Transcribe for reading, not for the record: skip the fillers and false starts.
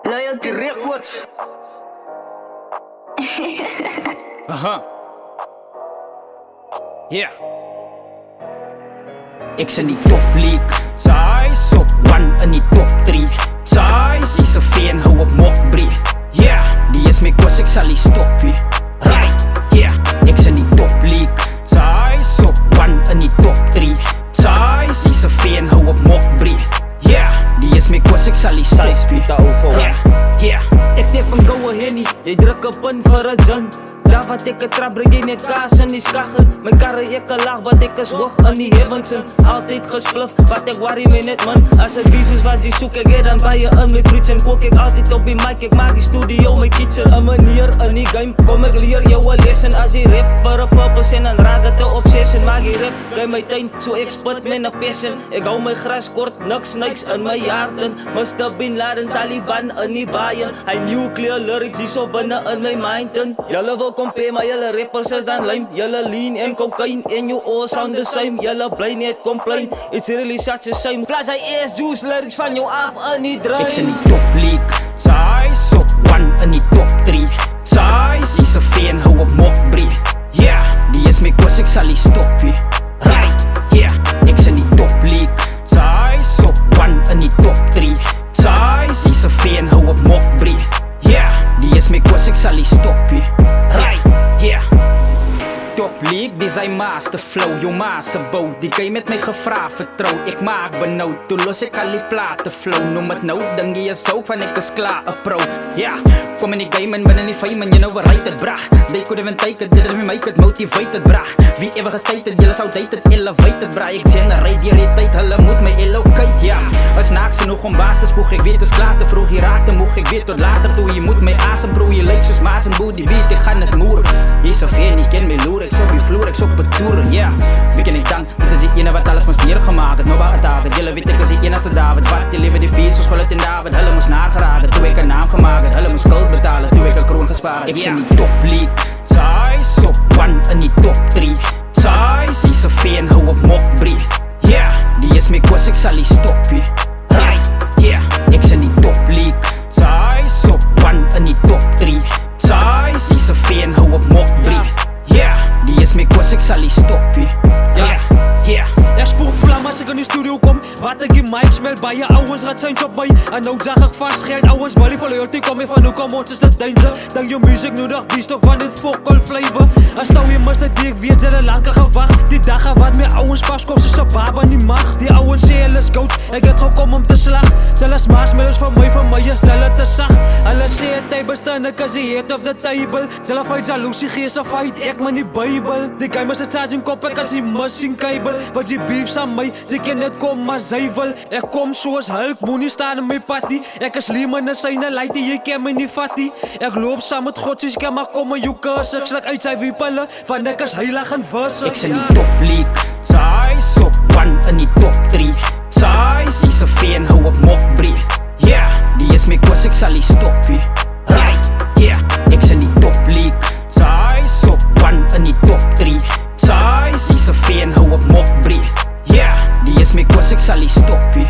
Loyalty Records. Yeah. Ek is in die top league, size top 1 in die top 3. Size, die se veen hou op mokbrie. Yeah, die is my kos, ek sal nie stop nie. Right, yeah. Ek is in die top league, size top 1 in die top 3. Size, die se veen hou op mokbrie. Yeah, die is my kos, ek sal nie stop nie. Yeah. Ek neem een goue hennie, jy druk op in vir een gin. Daar wat ek een trap bring jy net kaas in die skagger. My karre ek een laag, wat ek is hoog in die heavens in. Altyd gespliff, wat ek worry my net man. As ek beef is wat jy soek, ek het dan by je in my friets. En kook ek altyd op die mic, ek maak die studio my kitchen. Een manier in die game, kom ek leer jou een lesson. As jy rap vir een purpose en dan raak het een obsession. Maak jy rap, kry my tuin, so ek spit met een passion. Ek hou my gras kort, niks in my hart in. Mr. Bin Laden, Taliban in die baie. Hy nuclear lyrics hier so binnen in my mind in. Julle wil compare, maar julle rappers is dan lame. Julle lean en cocaine and you all sound the same. Julle bly net complain, it's really such a shame. Plus hy is juice lyrics van jou af in die drain. Ek is in die top league, size top 1 in die top 3. Size, die se veen hou op mokbrie. Yeah, die is my kos, ek sal nie stop nie. Right, yeah. Ek is in die top league, size top 1 in die top 3. Size, die se veen hou op mokbrie. Yeah, die is my kos, ek sal nie stop nie. Right, yeah. Top league, dis hy master flow. Jou ma se bou, die guy met my gevra vertrou. Ek maak benoud, toe los ek al die plate flow. Noem het nou, ding jy is ook van ek is klaar a pro. Ja, kom in die game en binnen die fame en jy nou weer uit het brag. They could even take it, dit is my make it motivated brag. Wie ever gestated, jylle sou dated, elevated brag. Ek generate die realiteit, hulle moet my allocate, ja. Is naaks genoeg om baas te spoeg, ek weet is klaar te vroeg. Hier raak te moeg, ek weet tot later toe. Jy moet my asem proe, jy lyk soos maas en booty beat. Ek gaan het moer, jy is veen, jy ken my loer. Ek so op die vloer, ek so op het toeren, yeah. Wie ken ek dan? Dit is die ene wat alles moest neergemaak het. Nou baie taken, jylle weet ek is die enigste David. Wat die lewe die fiets soos Gullit en David. Hulle moest naar geraak het, toe ek een naam gemaakt het. Hulle moest skuld betalen, toe ek een kroon gespaar het. Ek is in die top league, size top 1 in die top 3. Size, die se veen hou op mokbrie. Yeah, die is my kos, ek sal nie stop nie. Right, yeah. Ek is in die top league, size top 1 in die top 3. Size, die se veen hou op mokbrie. Yeah, die is my kos, ek sal nie stop nie. Yeah. Ek spoel vlam as ek in die studio kom. Wat ek die mic smel, baie ouwens gaat zijn op my. En nou zag ek vast geld, ouwens wil die van loyalty kom. Van hoe kom ons is dit danger. Dan jou music nodig, biest toch van dit vocal flavor. As nou jy mis dat ek weet, jylle lang gewacht. Die dag wat my ouwens pas kost, is a baba nie mag. Die ouwens sê hulle is goats, ek het gekom om te slag. Hulle is marshmallows van my is hulle te sag. Hulle sê het hy bestaan, ek is die head of the table. Hulle fight jaloesie, gees a fight, ek man die Bible. Die game is a charging kop, ek is die missing cable. Wat jy beef aan my, jy kan net kom as jy wil. Ek kom soos Hulk, moenie staan in my patty. Ek is leem in die syne lightie, jy ken my nie vattie. Ek loop saam met God, sies kan maar kom in jou kus. Ek slik uit sy wiepelle, want ek is heilig en verse. Ek is in die top league, size top 1 in die top 3. Size, die se veen hou op mokbrie. Yeah, die is my kos, ek sal nie stop nie. Right, yeah. Ek is in die top league, size top 1 in die top 3. Size, die se veen hou op mokbrie. Yeah, die is my kos, ek sal nie stop nie.